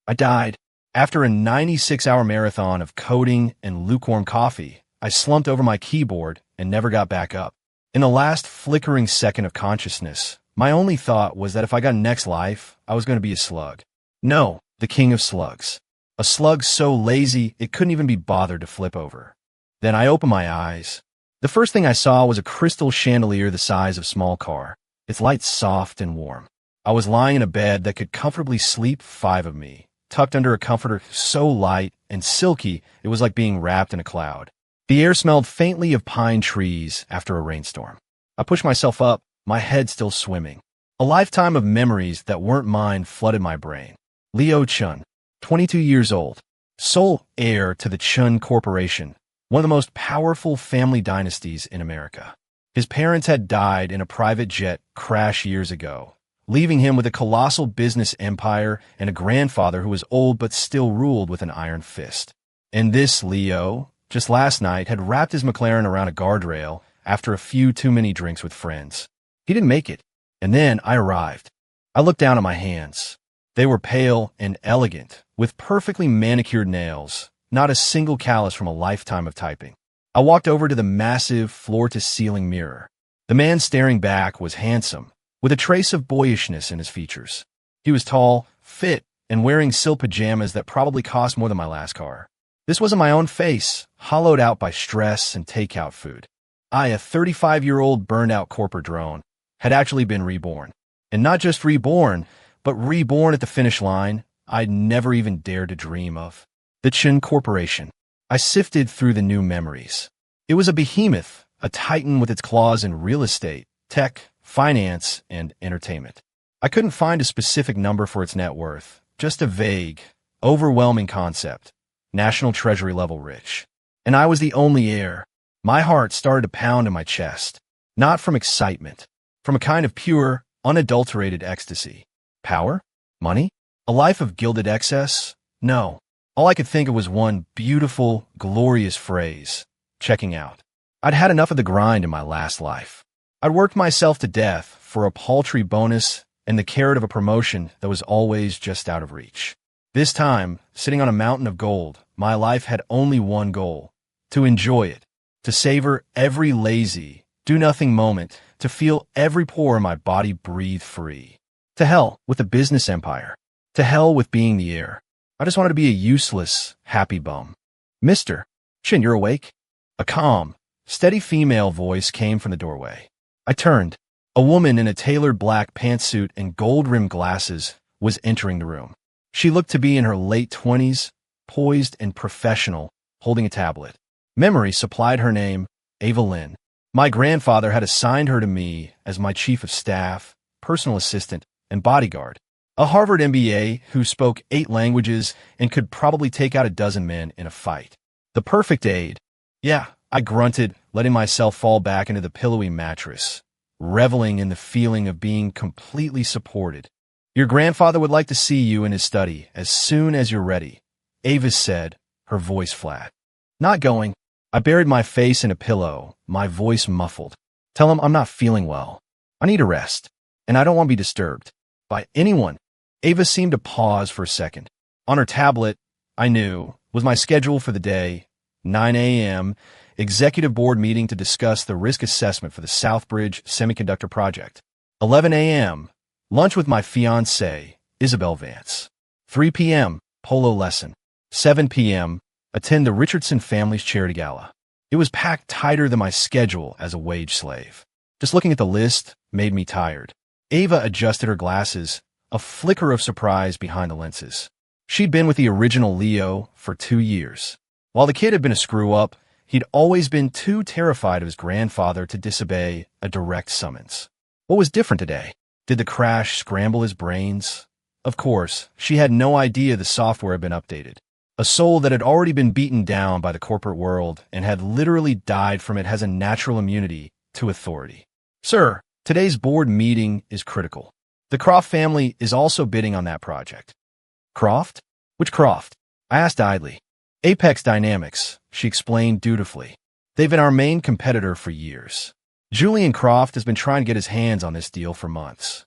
I died. After a 96-hour marathon of coding and lukewarm coffee, I slumped over my keyboard and never got back up. In the last flickering second of consciousness, my only thought was that if I got next life, I was going to be a slug. No, the king of slugs. A slug so lazy it couldn't even be bothered to flip over. Then I opened my eyes. The first thing I saw was a crystal chandelier the size of a small car, its lights soft and warm. I was lying in a bed that could comfortably sleep 5 of me, tucked under a comforter so light and silky it was like being wrapped in a cloud. The air smelled faintly of pine trees after a rainstorm. I pushed myself up, my head still swimming. A lifetime of memories that weren't mine flooded my brain. Leo Chun, 22 years old, sole heir to the Chun Corporation, one of the most powerful family dynasties in America. His parents had died in a private jet crash years ago, leaving him with a colossal business empire and a grandfather who was old but still ruled with an iron fist. And this Leo, just last night, had wrapped his McLaren around a guardrail after a few too many drinks with friends. He didn't make it. And then I arrived. I looked down at my hands. They were pale and elegant, with perfectly manicured nails, not a single callus from a lifetime of typing. I walked over to the massive floor-to-ceiling mirror. The man staring back was handsome, with a trace of boyishness in his features. He was tall, fit, and wearing silk pajamas that probably cost more than my last car. This wasn't my own face, hollowed out by stress and takeout food. I, a 35-year-old burned-out corporate drone, had actually been reborn. And not just reborn, but reborn at the finish line I'd never even dared to dream of. The Chun Corporation. I sifted through the new memories. It was a behemoth, a titan with its claws in real estate, tech, finance, and entertainment. I couldn't find a specific number for its net worth, just a vague, overwhelming concept. National Treasury level rich. And I was the only heir. My heart started to pound in my chest. Not from excitement, from a kind of pure, unadulterated ecstasy. Power? Money? A life of gilded excess? No. All I could think of was one beautiful, glorious phrase. Checking out. I'd had enough of the grind in my last life. I'd worked myself to death for a paltry bonus and the carrot of a promotion that was always just out of reach. This time, sitting on a mountain of gold, my life had only one goal. To enjoy it. To savor every lazy, do-nothing moment. To feel every pore in my body breathe free. To hell with the business empire. To hell with being the heir. I just wanted to be a useless, happy bum. Mr. Chin, you're awake? A calm, steady female voice came from the doorway. I turned. A woman in a tailored black pantsuit and gold-rimmed glasses was entering the room. She looked to be in her late 20s, poised and professional, holding a tablet. Memory supplied her name, Ava Lynn. My grandfather had assigned her to me as my chief of staff, personal assistant, and bodyguard. A Harvard MBA who spoke 8 languages and could probably take out a dozen men in a fight. The perfect aide. Yeah, I grunted, letting myself fall back into the pillowy mattress, reveling in the feeling of being completely supported. Your grandfather would like to see you in his study as soon as you're ready, Ava said, her voice flat. Not going. I buried my face in a pillow, my voice muffled. Tell him I'm not feeling well. I need a rest, and I don't want to be disturbed by anyone. Ava seemed to pause for a second. On her tablet, I knew, was my schedule for the day, 9 a.m., executive board meeting to discuss the risk assessment for the Southbridge Semiconductor project. 11 a.m., lunch with my fiancée, Isabel Vance. 3 p.m., polo lesson. 7 p.m., attend the Richardson family's charity gala. It was packed tighter than my schedule as a wage slave. Just looking at the list made me tired. Ava adjusted her glasses, a flicker of surprise behind the lenses. She'd been with the original Leo for 2 years. While the kid had been a screw-up, he'd always been too terrified of his grandfather to disobey a direct summons. What was different today? Did the crash scramble his brains? Of course, she had no idea the software had been updated. A soul that had already been beaten down by the corporate world and had literally died from it has a natural immunity to authority. Sir, today's board meeting is critical. The Croft family is also bidding on that project. Croft? Which Croft? I asked idly. Apex Dynamics, she explained dutifully. They've been our main competitor for years. Julian Croft has been trying to get his hands on this deal for months.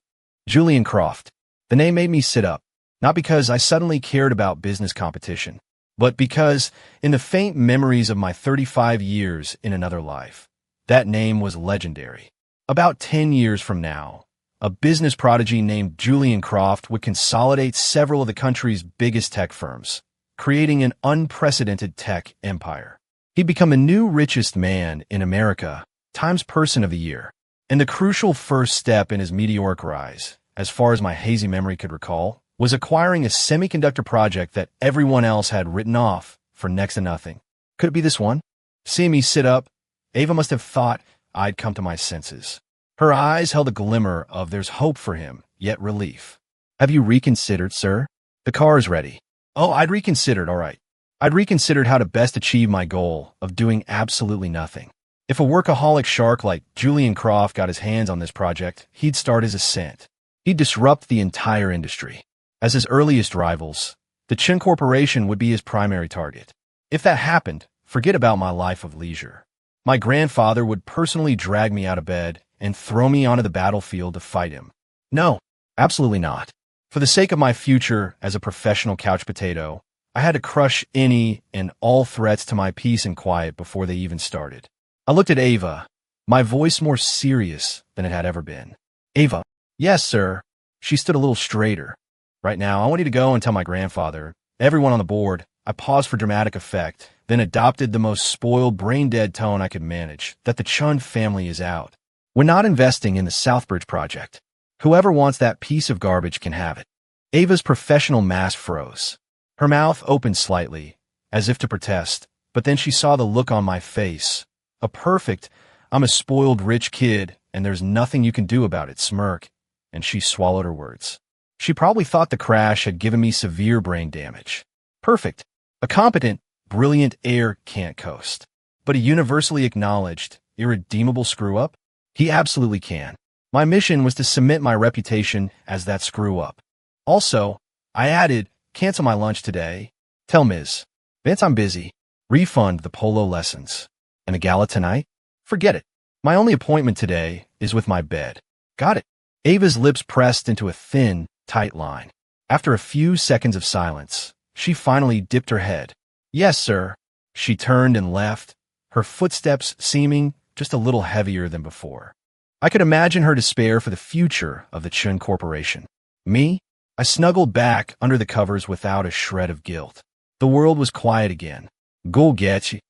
Julian Croft. The name made me sit up. Not because I suddenly cared about business competition, but because, in the faint memories of my 35 years in another life, that name was legendary. About 10 years from now, a business prodigy named Julian Croft would consolidate several of the country's biggest tech firms, creating an unprecedented tech empire. He'd become the new richest man in America, Times Person of the Year. And the crucial first step in his meteoric rise, as far as my hazy memory could recall, was acquiring a semiconductor project that everyone else had written off for next to nothing. Could it be this one? Seeing me sit up, Ava must have thought I'd come to my senses. Her eyes held a glimmer of there's hope for him, yet relief. Have you reconsidered, sir? The car is ready. Oh, I'd reconsidered, all right. I'd reconsidered how to best achieve my goal of doing absolutely nothing. If a workaholic shark like Julian Croft got his hands on this project, he'd start his ascent. He'd disrupt the entire industry. As his earliest rivals, the Chen Corporation would be his primary target. If that happened, forget about my life of leisure. My grandfather would personally drag me out of bed and throw me onto the battlefield to fight him. No, absolutely not. For the sake of my future as a professional couch potato, I had to crush any and all threats to my peace and quiet before they even started. I looked at Ava, my voice more serious than it had ever been. Ava. Yes, sir. She stood a little straighter. Right now, I want you to go and tell my grandfather, everyone on the board. I paused for dramatic effect, then adopted the most spoiled, brain-dead tone I could manage, that the Chun family is out. We're not investing in the Southbridge project. Whoever wants that piece of garbage can have it. Ava's professional mask froze. Her mouth opened slightly, as if to protest, but then she saw the look on my face. A perfect, I'm a spoiled rich kid, and there's nothing you can do about it smirk, and she swallowed her words. She probably thought the crash had given me severe brain damage. Perfect. A competent, brilliant heir can't coast. But a universally acknowledged, irredeemable screw-up? He absolutely can. My mission was to cement my reputation as that screw-up. Also, I added, cancel my lunch today. Tell Ms. Vince I'm busy. Refund the polo lessons. And the gala tonight? Forget it. My only appointment today is with my bed. Got it. Ava's lips pressed into a thin, tight line. After a few seconds of silence, she finally dipped her head. Yes, sir. She turned and left, her footsteps seeming just a little heavier than before. I could imagine her despair for the future of the Chun Corporation. Me? I snuggled back under the covers without a shred of guilt. The world was quiet again. Go get you,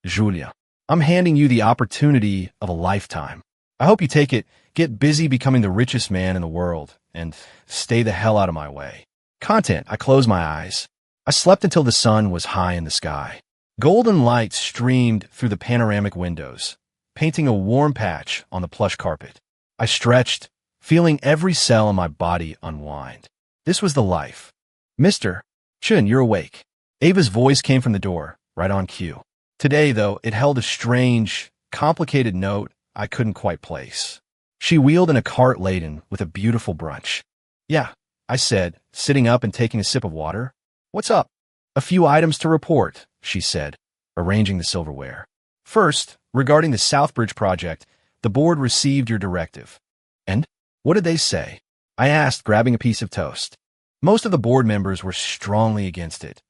Julia. I'm handing you the opportunity of a lifetime. I hope you take it, get busy becoming the richest man in the world, and stay the hell out of my way. Content. I closed my eyes. I slept until the sun was high in the sky. Golden light streamed through the panoramic windows, painting a warm patch on the plush carpet. I stretched, feeling every cell in my body unwind. This was the life. Mr. Chun, you're awake. Ava's voice came from the door, right on cue. Today, though, it held a strange, complicated note I couldn't quite place. She wheeled in a cart laden with a beautiful brunch. Yeah, I said, sitting up and taking a sip of water. What's up? A few items to report, she said, arranging the silverware. First, regarding the Southbridge project, the board received your directive. And? What did they say? I asked, grabbing a piece of toast. Most of the board members were strongly against it,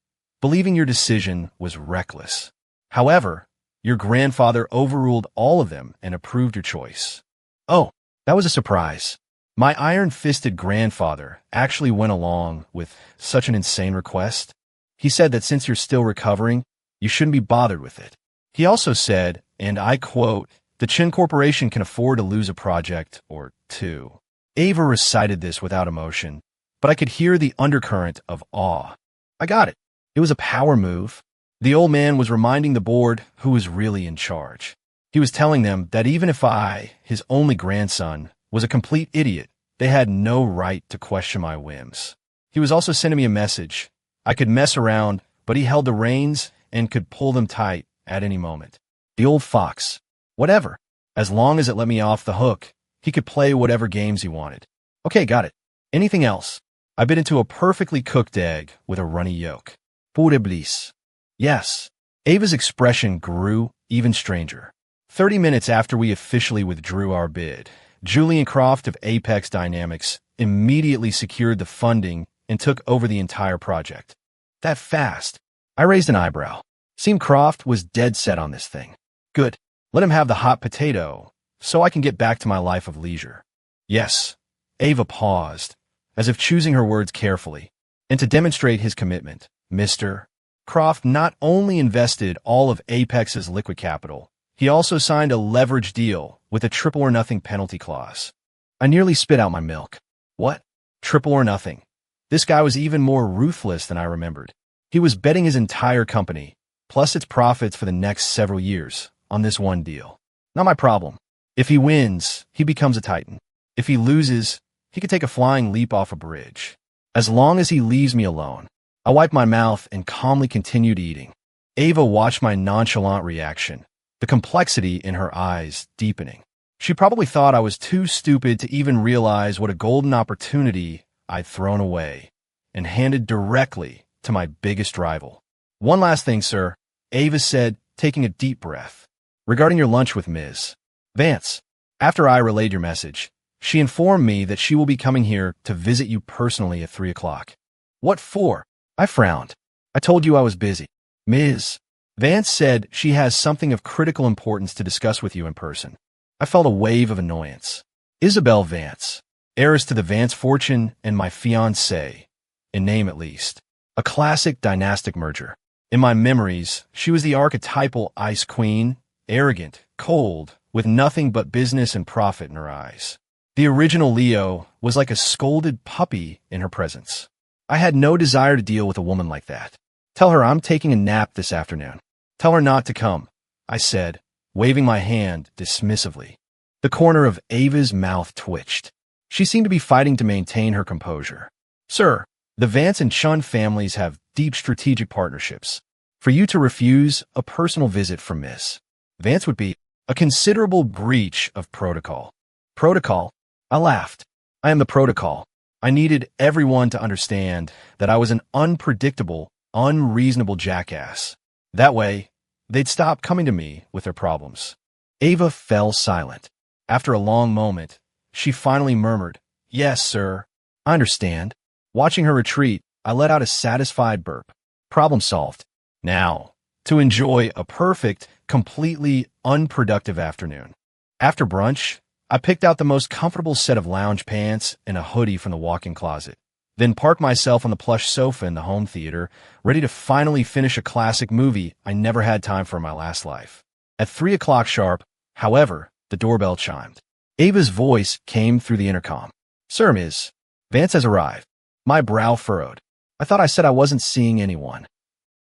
believing your decision was reckless. However, your grandfather overruled all of them and approved your choice. Oh, that was a surprise. My iron-fisted grandfather actually went along with such an insane request. He said that since you're still recovering, you shouldn't be bothered with it. He also said, and I quote, the Chen Corporation can afford to lose a project or two. Ava recited this without emotion, but I could hear the undercurrent of awe. I got it. It was a power move. The old man was reminding the board who was really in charge. He was telling them that even if I, his only grandson, was a complete idiot, they had no right to question my whims. He was also sending me a message. I could mess around, but he held the reins and could pull them tight at any moment. The old fox. Whatever. As long as it let me off the hook, he could play whatever games he wanted. Okay, got it. Anything else? I bit into a perfectly cooked egg with a runny yolk. Pour bliss. Yes. Ava's expression grew even stranger. 30 minutes after we officially withdrew our bid, Julian Croft of Apex Dynamics immediately secured the funding and took over the entire project. That fast? I raised an eyebrow. Seemed Croft was dead set on this thing. Good. Let him have the hot potato, so I can get back to my life of leisure. Yes. Ava paused, as if choosing her words carefully. And to demonstrate his commitment, Mr. Croft not only invested all of Apex's liquid capital, he also signed a leverage deal with a triple or nothing penalty clause. I nearly spit out my milk. What? Triple or nothing. This guy was even more ruthless than I remembered. He was betting his entire company, plus its profits for the next several years, on this one deal. Not my problem. If he wins, he becomes a titan. If he loses, he could take a flying leap off a bridge. As long as he leaves me alone. I wiped my mouth and calmly continued eating. Ava watched my nonchalant reaction, the complexity in her eyes deepening. She probably thought I was too stupid to even realize what a golden opportunity I'd thrown away and handed directly to my biggest rival. One last thing, sir, Ava said, taking a deep breath. Regarding your lunch with Ms. Vance, after I relayed your message, she informed me that she will be coming here to visit you personally at 3 o'clock. What for? I frowned. I told you I was busy. Ms. Vance said she has something of critical importance to discuss with you in person. I felt a wave of annoyance. Isabel Vance, heiress to the Vance fortune and my fiancée, in name at least. A classic dynastic merger. In my memories, she was the archetypal ice queen, arrogant, cold, with nothing but business and profit in her eyes. The original Leo was like a scolded puppy in her presence. I had no desire to deal with a woman like that. Tell her I'm taking a nap this afternoon. Tell her not to come, I said, waving my hand dismissively. The corner of Ava's mouth twitched. She seemed to be fighting to maintain her composure. Sir, the Vance and Chun families have deep strategic partnerships. For you to refuse a personal visit from Miss Vance would be a considerable breach of protocol. Protocol? I laughed. I am the protocol. I needed everyone to understand that I was an unpredictable, unreasonable jackass. That way, they'd stop coming to me with their problems. Ava fell silent. After a long moment, she finally murmured, Yes, sir. I understand. Watching her retreat, I let out a satisfied burp. Problem solved. Now, to enjoy a perfect, completely unproductive afternoon. After brunch, I picked out the most comfortable set of lounge pants and a hoodie from the walk-in closet, then parked myself on the plush sofa in the home theater, ready to finally finish a classic movie I never had time for in my last life. At 3 o'clock sharp, however, the doorbell chimed. Ava's voice came through the intercom. Sir, Ms. Vance has arrived. My brow furrowed. I thought I said I wasn't seeing anyone.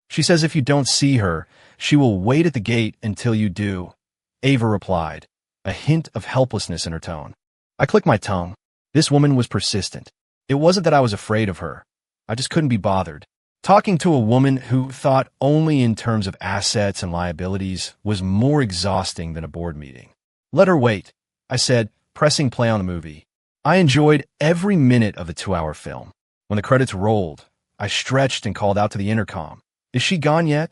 She says if you don't see her, she will wait at the gate until you do, Ava replied, a hint of helplessness in her tone. I clicked my tongue. This woman was persistent. It wasn't that I was afraid of her. I just couldn't be bothered. Talking to a woman who thought only in terms of assets and liabilities was more exhausting than a board meeting. Let her wait, I said, pressing play on the movie. I enjoyed every minute of the 2-hour film. When the credits rolled, I stretched and called out to the intercom. Is she gone yet?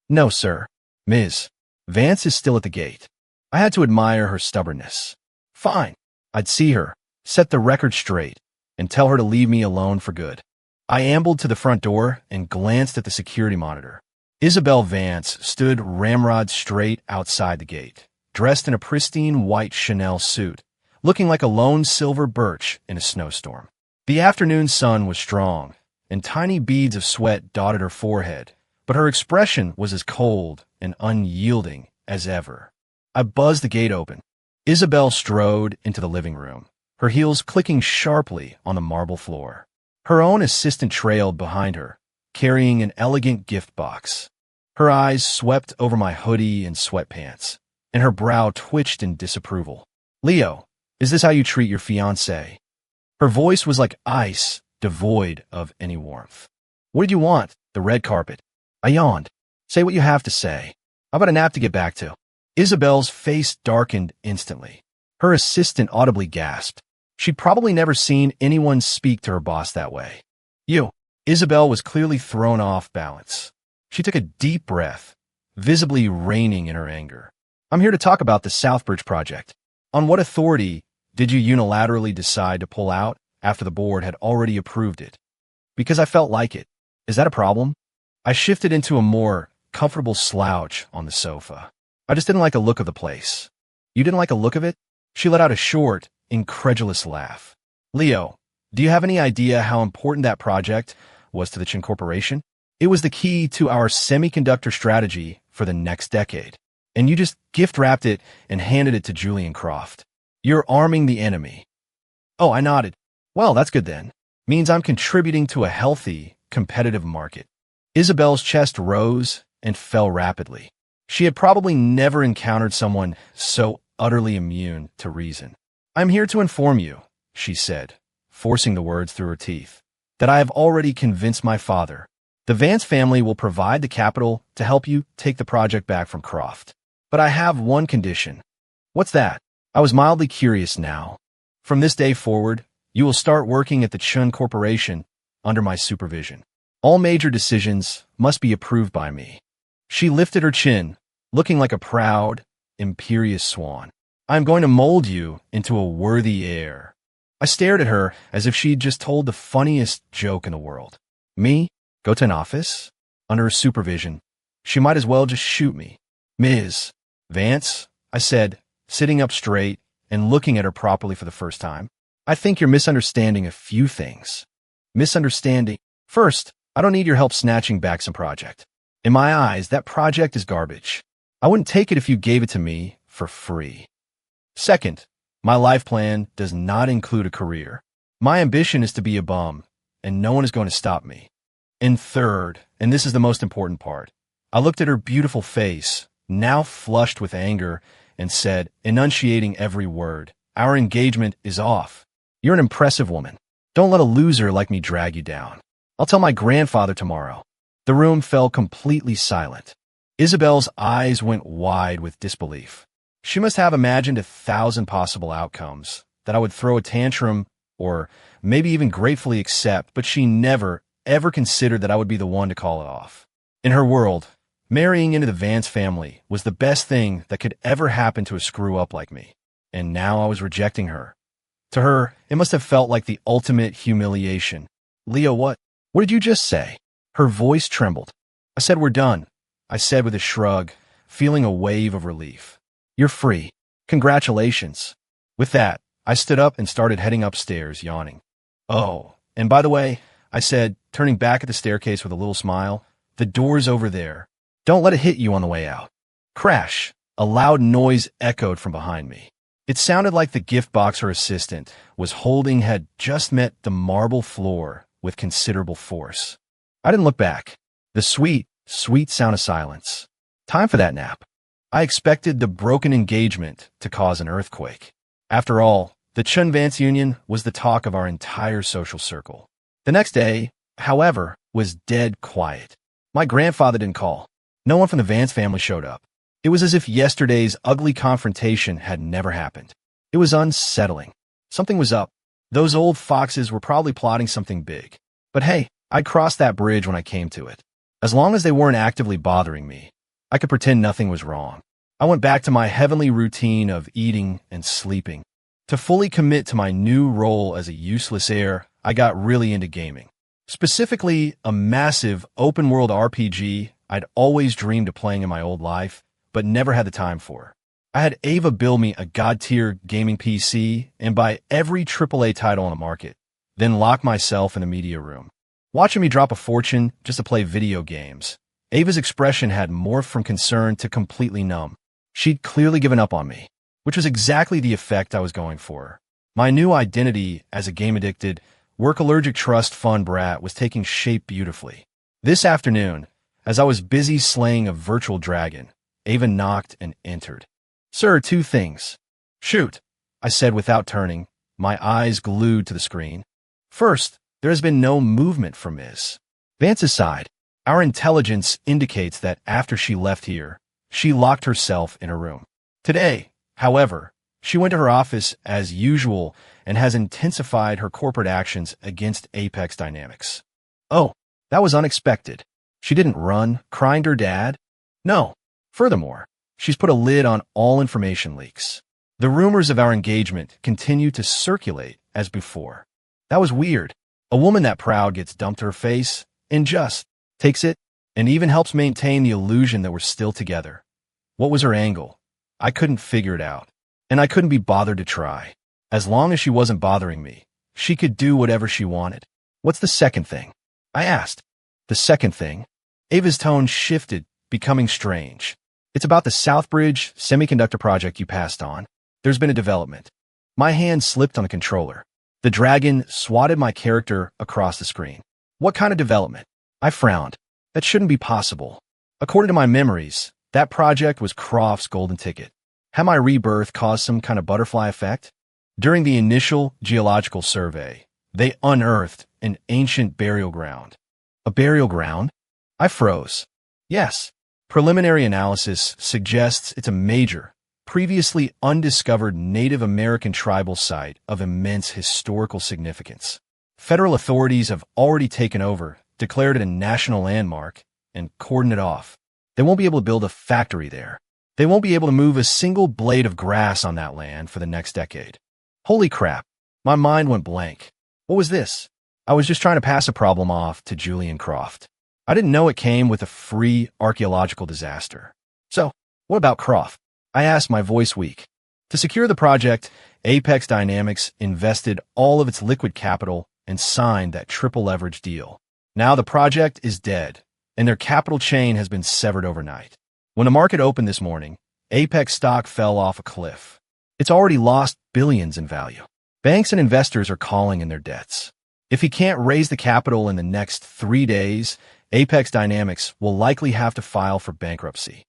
No, sir. Ms. Vance is still at the gate. I had to admire her stubbornness. Fine. I'd see her, set the record straight, and tell her to leave me alone for good. I ambled to the front door and glanced at the security monitor. Isabel Vance stood ramrod straight outside the gate, dressed in a pristine white Chanel suit, looking like a lone silver birch in a snowstorm. The afternoon sun was strong, and tiny beads of sweat dotted her forehead, but her expression was as cold and unyielding as ever. I buzzed the gate open. Isabel strode into the living room, her heels clicking sharply on the marble floor. Her own assistant trailed behind her, carrying an elegant gift box. Her eyes swept over my hoodie and sweatpants, and her brow twitched in disapproval. Leo, is this how you treat your fiancé? Her voice was like ice, devoid of any warmth. What did you want? The red carpet. I yawned. Say what you have to say. How about a nap to get back to? Isabel's face darkened instantly. Her assistant audibly gasped. She'd probably never seen anyone speak to her boss that way. You. Isabel was clearly thrown off balance. She took a deep breath, visibly reining in her anger. I'm here to talk about the Southbridge project. On what authority did you unilaterally decide to pull out after the board had already approved it? Because I felt like it. Is that a problem? I shifted into a more comfortable slouch on the sofa. I just didn't like the look of the place. You didn't like the look of it? She let out a short, incredulous laugh. Leo, do you have any idea how important that project was to the Chin Corporation? It was the key to our semiconductor strategy for the next decade. And you just gift-wrapped it and handed it to Julian Croft. You're arming the enemy. Oh, I nodded. Well, that's good then. Means I'm contributing to a healthy, competitive market. Isabel's chest rose and fell rapidly. She had probably never encountered someone so utterly immune to reason. I'm here to inform you, she said, forcing the words through her teeth, that I have already convinced my father. The Vance family will provide the capital to help you take the project back from Croft. But I have one condition. What's that? I was mildly curious now. From this day forward, you will start working at the Chun Corporation under my supervision. All major decisions must be approved by me. She lifted her chin, looking like a proud, imperious swan. I'm going to mold you into a worthy heir. I stared at her as if she'd just told the funniest joke in the world. Me? Go to an office? Under her supervision. She might as well just shoot me. Ms. Vance, I said, sitting up straight and looking at her properly for the first time. I think you're misunderstanding a few things. Misunderstanding. First, I don't need your help snatching back some project. In my eyes, that project is garbage. I wouldn't take it if you gave it to me for free. Second, my life plan does not include a career. My ambition is to be a bum, and no one is going to stop me. And third, and this is the most important part, I looked at her beautiful face, now flushed with anger, and said, enunciating every word, our engagement is off. You're an impressive woman. Don't let a loser like me drag you down. I'll tell my grandfather tomorrow. The room fell completely silent. Isabel's eyes went wide with disbelief. She must have imagined 1,000 possible outcomes, that I would throw a tantrum or maybe even gratefully accept, but she never, ever considered that I would be the one to call it off. In her world, marrying into the Vance family was the best thing that could ever happen to a screw-up like me. And now I was rejecting her. To her, it must have felt like the ultimate humiliation. Leo, what did you just say? Her voice trembled. I said we're done, I said with a shrug, feeling a wave of relief. You're free. Congratulations. With that, I stood up and started heading upstairs, yawning. Oh, and by the way, I said, turning back at the staircase with a little smile, the door's over there. Don't let it hit you on the way out. Crash! A loud noise echoed from behind me. It sounded like the gift box her assistant was holding had just met the marble floor with considerable force. I didn't look back. The sweet, sweet sound of silence. Time for that nap. I expected the broken engagement to cause an earthquake. After all, the Chun-Vance union was the talk of our entire social circle. The next day, however, was dead quiet. My grandfather didn't call. No one from the Vance family showed up. It was as if yesterday's ugly confrontation had never happened. It was unsettling. Something was up. Those old foxes were probably plotting something big. But hey, I'd cross that bridge when I came to it. As long as they weren't actively bothering me, I could pretend nothing was wrong. I went back to my heavenly routine of eating and sleeping. To fully commit to my new role as a useless heir, I got really into gaming. Specifically, a massive open-world RPG I'd always dreamed of playing in my old life, but never had the time for. I had Ava build me a god-tier gaming PC and buy every AAA title on the market, then lock myself in a media room. Watching me drop a fortune just to play video games, Ava's expression had morphed from concern to completely numb. She'd clearly given up on me, which was exactly the effect I was going for. My new identity as a game-addicted, work-allergic trust fund brat was taking shape beautifully. This afternoon, as I was busy slaying a virtual dragon, Ava knocked and entered. Sir, 2 things. Shoot, I said without turning, my eyes glued to the screen. First, there has been no movement from Ms. Vance's side. Our intelligence indicates that after she left here, she locked herself in her room. Today, however, she went to her office as usual and has intensified her corporate actions against Apex Dynamics. Oh, that was unexpected. She didn't run, crying to her dad? No. Furthermore, she's put a lid on all information leaks. The rumors of our engagement continue to circulate as before. That was weird. A woman that proud gets dumped to her face and just takes it and even helps maintain the illusion that we're still together. What was her angle? I couldn't figure it out, and I couldn't be bothered to try. As long as she wasn't bothering me, she could do whatever she wanted. What's the second thing? I asked. The second thing? Ava's tone shifted, becoming strange. It's about the Southbridge semiconductor project you passed on. There's been a development. My hand slipped on the controller. The dragon swatted my character across the screen. What kind of development? I frowned. That shouldn't be possible. According to my memories, that project was Croft's golden ticket. Had my rebirth caused some kind of butterfly effect? During the initial geological survey, they unearthed an ancient burial ground. A burial ground? I froze. Yes. Preliminary analysis suggests it's a major, previously undiscovered Native American tribal site of immense historical significance. Federal authorities have already taken over, declared it a national landmark, and cordoned it off. They won't be able to build a factory there. They won't be able to move a single blade of grass on that land for the next decade. Holy crap. My mind went blank. What was this? I was just trying to pass a problem off to Julian Croft. I didn't know it came with a free archaeological disaster. So, what about Croft? I asked, my voice weak. To secure the project, Apex Dynamics invested all of its liquid capital and signed that triple leverage deal. Now the project is dead, and their capital chain has been severed overnight. When the market opened this morning, Apex stock fell off a cliff. It's already lost billions in value. Banks and investors are calling in their debts. If he can't raise the capital in the next 3 days, Apex Dynamics will likely have to file for bankruptcy.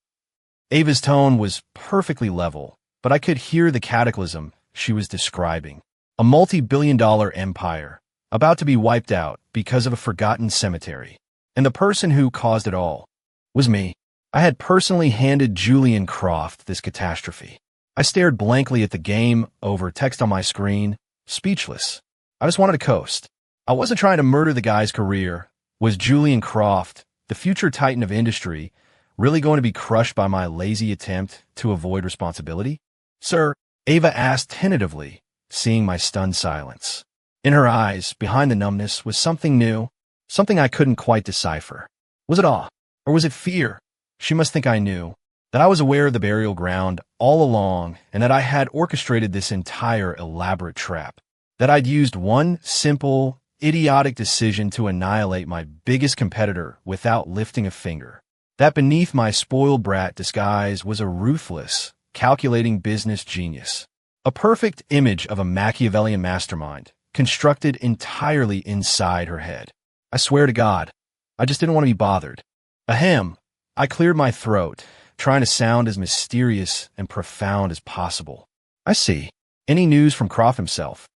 Ava's tone was perfectly level, but I could hear the cataclysm she was describing. A multi-billion-dollar empire, about to be wiped out because of a forgotten cemetery. And the person who caused it all was me. I had personally handed Julian Croft this catastrophe. I stared blankly at the game over text on my screen, speechless. I just wanted to coast. I wasn't trying to murder the guy's career. Was Julian Croft, the future titan of industry, really going to be crushed by my lazy attempt to avoid responsibility? Sir, Ava asked tentatively, seeing my stunned silence. In her eyes, behind the numbness, was something new, something I couldn't quite decipher. Was it awe, or was it fear? She must think I knew, that I was aware of the burial ground all along, and that I had orchestrated this entire elaborate trap, that I'd used one simple, idiotic decision to annihilate my biggest competitor without lifting a finger. That beneath my spoiled brat disguise was a ruthless, calculating business genius. A perfect image of a Machiavellian mastermind, constructed entirely inside her head. I swear to God, I just didn't want to be bothered. Ahem. I cleared my throat, trying to sound as mysterious and profound as possible. I see. Any news from Croft himself?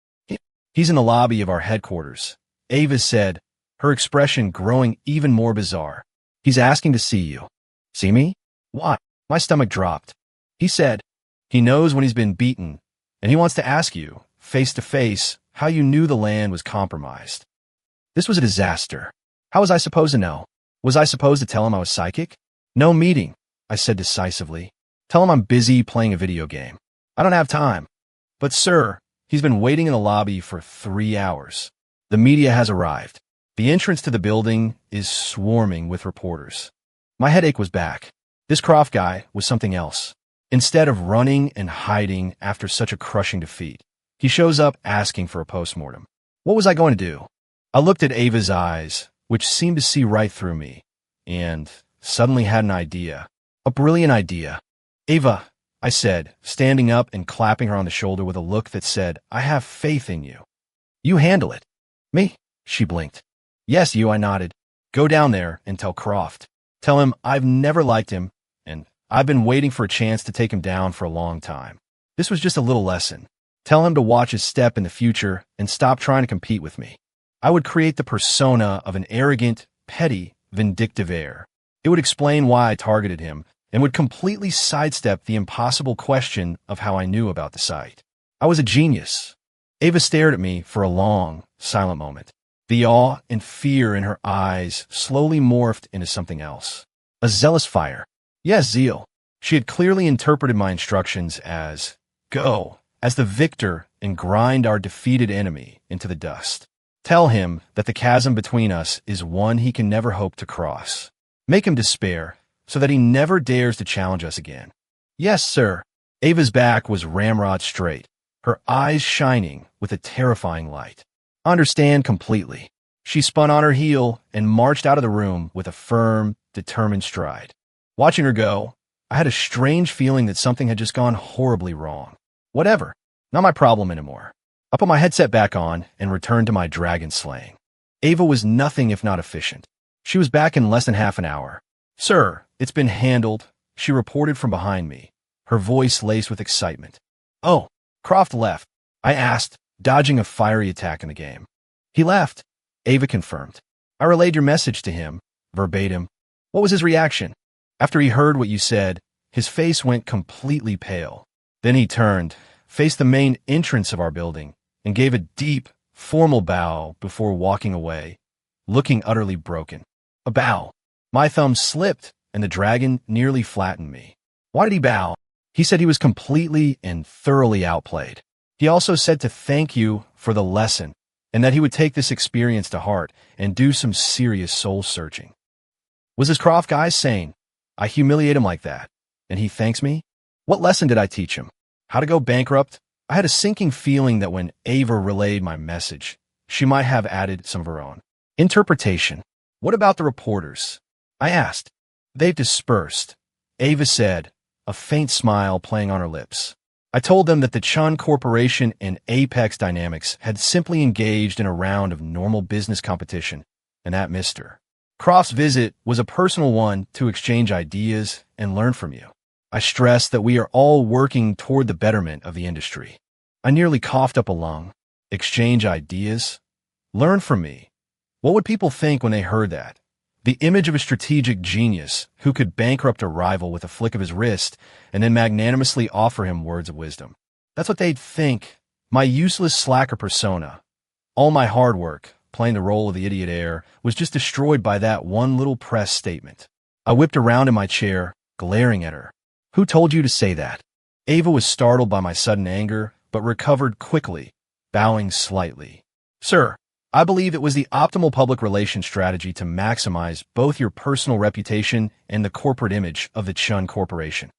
He's in the lobby of our headquarters, Ava said, her expression growing even more bizarre. He's asking to see you. See me? Why? My stomach dropped. He said, he knows when he's been beaten, and he wants to ask you, face to face, how you knew the land was compromised. This was a disaster. How was I supposed to know? Was I supposed to tell him I was psychic? No meeting, I said decisively. Tell him I'm busy playing a video game. I don't have time. But sir, he's been waiting in the lobby for 3 hours. The media has arrived. The entrance to the building is swarming with reporters. My headache was back. This Croft guy was something else. Instead of running and hiding after such a crushing defeat, he shows up asking for a postmortem. What was I going to do? I looked at Ava's eyes, which seemed to see right through me, and suddenly had an idea. A brilliant idea. Ava, I said, standing up and clapping her on the shoulder with a look that said, I have faith in you. You handle it. Me? She blinked. Yes, you, I nodded. Go down there and tell Croft. Tell him I've never liked him, and I've been waiting for a chance to take him down for a long time. This was just a little lesson. Tell him to watch his step in the future and stop trying to compete with me. I would create the persona of an arrogant, petty, vindictive heir. It would explain why I targeted him and would completely sidestep the impossible question of how I knew about the site. I was a genius. Ava stared at me for a long, silent moment. The awe and fear in her eyes slowly morphed into something else. A zealous fire. Yes, zeal. She had clearly interpreted my instructions as, go, as the victor and grind our defeated enemy into the dust. Tell him that the chasm between us is one he can never hope to cross. Make him despair, so that he never dares to challenge us again. Yes, sir. Ava's back was ramrod straight, her eyes shining with a terrifying light. Understand completely. She spun on her heel and marched out of the room with a firm, determined stride. Watching her go, I had a strange feeling that something had just gone horribly wrong. Whatever. Not my problem anymore. I put my headset back on and returned to my dragon slaying. Ava was nothing if not efficient. She was back in less than half an hour. Sir, it's been handled, she reported from behind me, her voice laced with excitement. Oh, Croft left, I asked, dodging a fiery attack in the game. He left, Ava confirmed. I relayed your message to him, verbatim. What was his reaction? After he heard what you said, his face went completely pale. Then he turned, faced the main entrance of our building, and gave a deep, formal bow before walking away, looking utterly broken. A bow. My thumb slipped, and the dragon nearly flattened me. Why did he bow? He said he was completely and thoroughly outplayed. He also said to thank you for the lesson, and that he would take this experience to heart and do some serious soul-searching. Was this Croft guy sane? I humiliate him like that, and he thanks me? What lesson did I teach him? How to go bankrupt? I had a sinking feeling that when Ava relayed my message, she might have added some of her own interpretation. What about the reporters? I asked. They've dispersed, Ava said, a faint smile playing on her lips. I told them that the Chun Corporation and Apex Dynamics had simply engaged in a round of normal business competition, and that missed her. Croft's visit was a personal one to exchange ideas and learn from you. I stressed that we are all working toward the betterment of the industry. I nearly coughed up a lung. Exchange ideas? Learn from me. What would people think when they heard that? The image of a strategic genius who could bankrupt a rival with a flick of his wrist and then magnanimously offer him words of wisdom. That's what they'd think. My useless slacker persona. All my hard work, playing the role of the idiot heir, was just destroyed by that one little press statement. I whipped around in my chair, glaring at her. Who told you to say that? Ava was startled by my sudden anger, but recovered quickly, bowing slightly. Sir, I believe it was the optimal public relations strategy to maximize both your personal reputation and the corporate image of the Chun Corporation.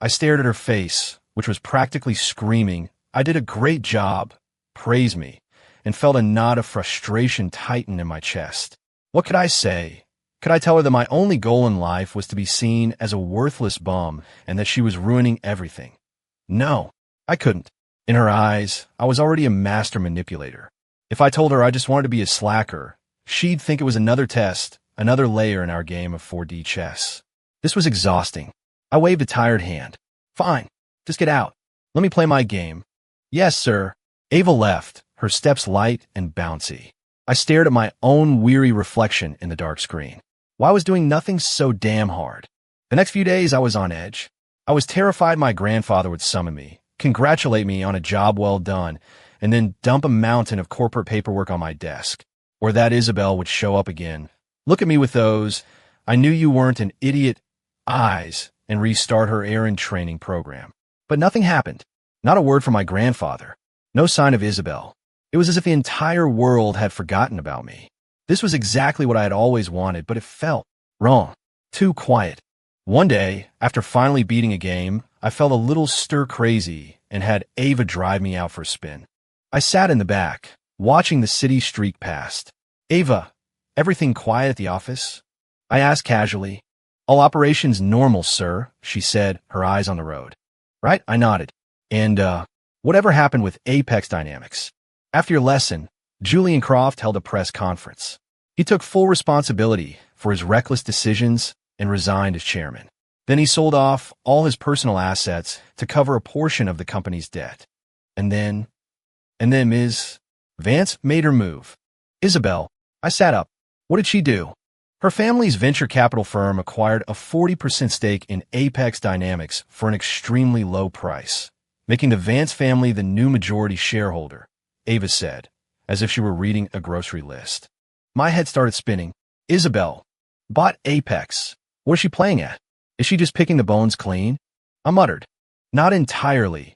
I stared at her face, which was practically screaming, I did a great job, praise me, and felt a knot of frustration tighten in my chest. What could I say? Could I tell her that my only goal in life was to be seen as a worthless bum and that she was ruining everything? No, I couldn't. In her eyes, I was already a master manipulator. If I told her I just wanted to be a slacker, she'd think it was another test, another layer in our game of 4D chess. This was exhausting. I waved a tired hand. Fine, just get out. Let me play my game. Yes, sir. Ava left, her steps light and bouncy. I stared at my own weary reflection in the dark screen. Why was doing nothing so damn hard? The next few days I was on edge. I was terrified my grandfather would summon me, congratulate me on a job well done, and then dump a mountain of corporate paperwork on my desk. Or that Isabel would show up again, look at me with those "I knew you weren't an idiot" eyes, and restart her errand training program. But nothing happened. Not a word from my grandfather. No sign of Isabel. It was as if the entire world had forgotten about me. This was exactly what I had always wanted, but it felt wrong. Too quiet. One day, after finally beating a game, I felt a little stir-crazy and had Ava drive me out for a spin. I sat in the back, watching the city streak past. Ava, everything quiet at the office? I asked casually. All operations normal, sir, she said, her eyes on the road. Right? I nodded. And, whatever happened with Apex Dynamics? After your lesson, Julian Croft held a press conference. He took full responsibility for his reckless decisions and resigned as chairman. Then he sold off all his personal assets to cover a portion of the company's debt. And then Ms. Vance made her move. Isabel, I sat up. What did she do? Her family's venture capital firm acquired a 40% stake in Apex Dynamics for an extremely low price, making the Vance family the new majority shareholder, Ava said, as if she were reading a grocery list. My head started spinning. Isabel bought Apex. What is she playing at? Is she just picking the bones clean? I muttered. Not entirely,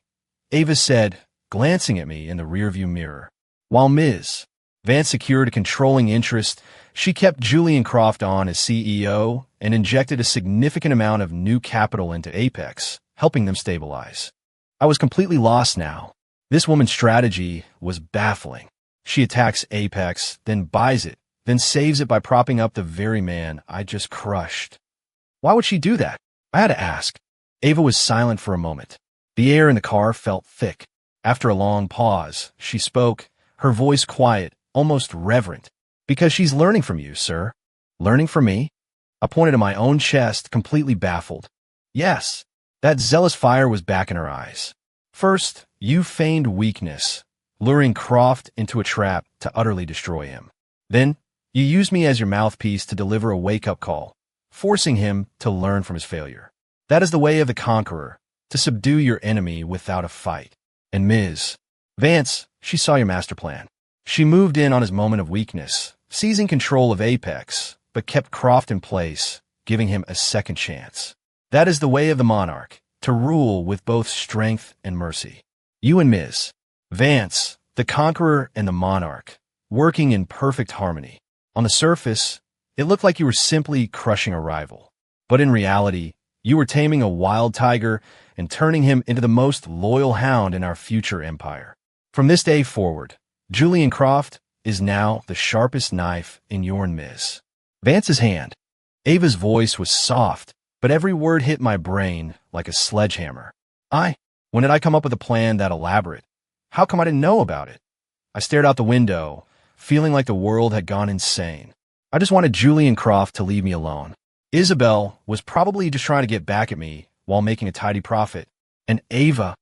Ava said, glancing at me in the rearview mirror. While Ms. Vance secured a controlling interest. She kept Julian Croft on as CEO and injected a significant amount of new capital into Apex, helping them stabilize. I was completely lost now. This woman's strategy was baffling. She attacks Apex, then buys it, then saves it by propping up the very man I just crushed. Why would she do that? I had to ask. Ava was silent for a moment. The air in the car felt thick. After a long pause, she spoke, her voice quiet, almost reverent. Because she's learning from you, sir. Learning from me? I pointed to my own chest, completely baffled. Yes, that zealous fire was back in her eyes. First, you feigned weakness, luring Croft into a trap to utterly destroy him. Then, you used me as your mouthpiece to deliver a wake-up call, forcing him to learn from his failure. That is the way of the conqueror, to subdue your enemy without a fight. And Ms. Vance, she saw your master plan. She moved in on his moment of weakness, seizing control of Apex, but kept Croft in place, giving him a second chance. That is the way of the monarch, to rule with both strength and mercy. You and Ms. Vance, the conqueror and the monarch, working in perfect harmony. On the surface, it looked like you were simply crushing a rival. But in reality, you were taming a wild tiger and turning him into the most loyal hound in our future empire. From this day forward, Julian Croft is now the sharpest knife in your and Ms. Vance's hand. Ava's voice was soft, but every word hit my brain like a sledgehammer. When did I come up with a plan that elaborate? How come I didn't know about it? I stared out the window, feeling like the world had gone insane. I just wanted Julian Croft to leave me alone. Isabel was probably just trying to get back at me while making a tidy profit. And Ava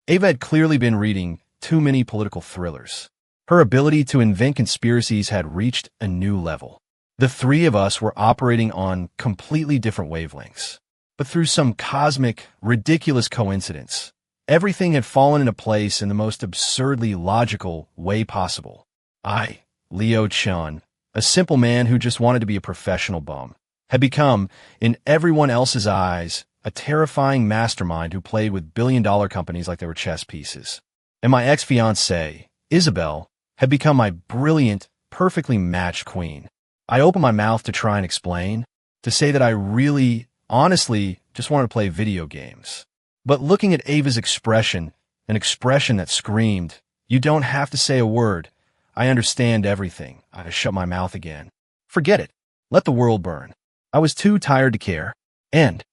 had clearly been reading too many political thrillers. Her ability to invent conspiracies had reached a new level. The three of us were operating on completely different wavelengths. But through some cosmic, ridiculous coincidence, everything had fallen into place in the most absurdly logical way possible. I, Leo Chun, a simple man who just wanted to be a professional bum, had become, in everyone else's eyes, a terrifying mastermind who played with billion-dollar companies like they were chess pieces. And my ex-fiancée, Isabel, had become my brilliant, perfectly matched queen. I opened my mouth to try and explain, to say that I really, honestly, just wanted to play video games. But looking at Ava's expression, an expression that screamed, "You don't have to say a word. I understand everything," I shut my mouth again. Forget it. Let the world burn. I was too tired to care. End.